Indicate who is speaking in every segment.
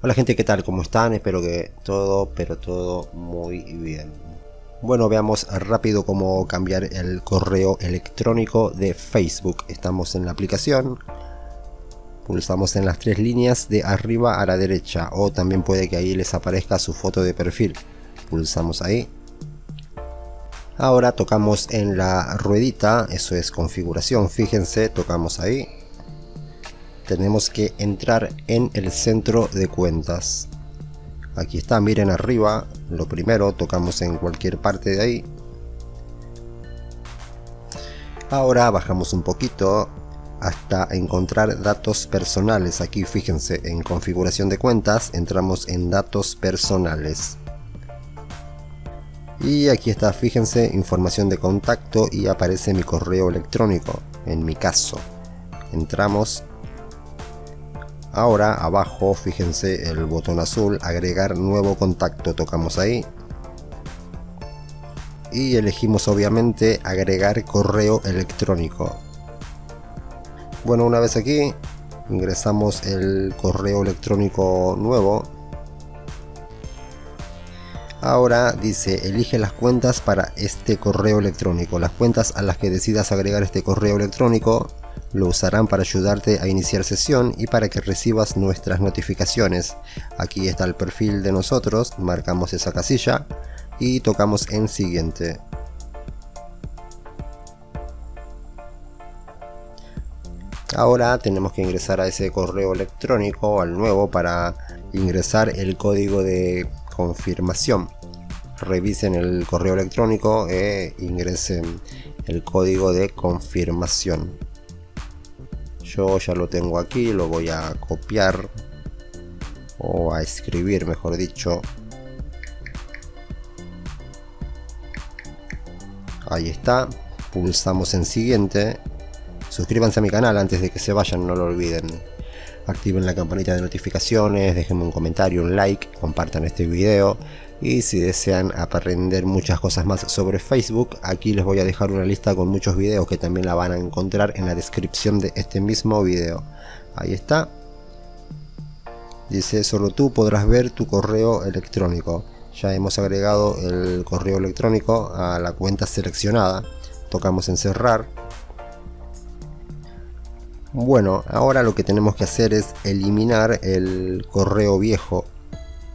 Speaker 1: Hola gente, ¿qué tal? ¿Cómo están? Espero que todo, pero todo muy bien. Bueno, veamos rápido cómo cambiar el correo electrónico de Facebook. Estamos en la aplicación, pulsamos en las tres líneas de arriba a la derecha, o también puede que ahí les aparezca su foto de perfil. Pulsamos ahí. Ahora tocamos en la ruedita, eso es configuración, fíjense, tocamos ahí. Tenemos que entrar en el centro de cuentas. Aquí está, miren arriba, lo primero, tocamos en cualquier parte de ahí. Ahora bajamos un poquito hasta encontrar datos personales. Aquí fíjense, en configuración de cuentas, entramos en datos personales. Y aquí está, fíjense, información de contacto y aparece mi correo electrónico, en mi caso. Entramos. Ahora abajo fíjense el botón azul, agregar nuevo contacto, tocamos ahí y elegimos obviamente agregar correo electrónico. Bueno, una vez aquí ingresamos el correo electrónico nuevo. Ahora dice elige las cuentas para este correo electrónico. Las cuentas a las que decidas agregar este correo electrónico lo usarán para ayudarte a iniciar sesión y para que recibas nuestras notificaciones. Aquí está el perfil de nosotros, marcamos esa casilla y tocamos en siguiente. Ahora tenemos que ingresar a ese correo electrónico, al nuevo, para ingresar el código de confirmación. Revisen el correo electrónico e ingresen el código de confirmación. Yo ya lo tengo aquí, lo voy a copiar o a escribir, mejor dicho. Ahí está, pulsamos en siguiente. Suscríbanse a mi canal antes de que se vayan, no lo olviden. Activen la campanita de notificaciones, déjenme un comentario, un like, compartan este video. Y si desean aprender muchas cosas más sobre Facebook, aquí les voy a dejar una lista con muchos videos que también la van a encontrar en la descripción de este mismo video. Ahí está. Dice, solo tú podrás ver tu correo electrónico. Ya hemos agregado el correo electrónico a la cuenta seleccionada. Tocamos en cerrar. Bueno, ahora lo que tenemos que hacer es eliminar el correo viejo,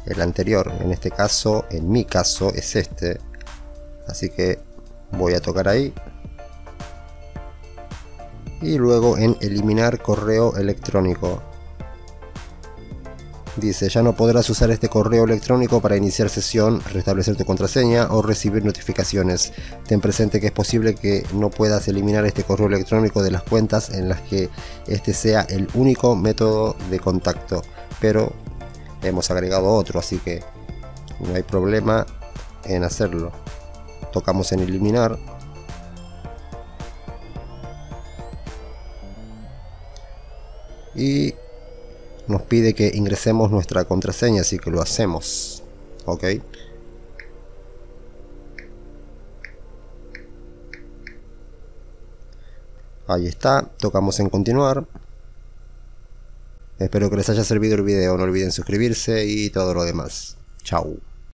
Speaker 1: el anterior. En este caso, en mi caso, es este. Así que voy a tocar ahí. Y luego en eliminar correo electrónico. Dice, ya no podrás usar este correo electrónico para iniciar sesión, restablecer tu contraseña o recibir notificaciones. Ten presente que es posible que no puedas eliminar este correo electrónico de las cuentas en las que este sea el único método de contacto. Pero hemos agregado otro, así que no hay problema en hacerlo. Tocamos en eliminar. Y nos pide que ingresemos nuestra contraseña, así que lo hacemos. Ok. Ahí está, tocamos en continuar. Espero que les haya servido el video, no olviden suscribirse y todo lo demás. Chao.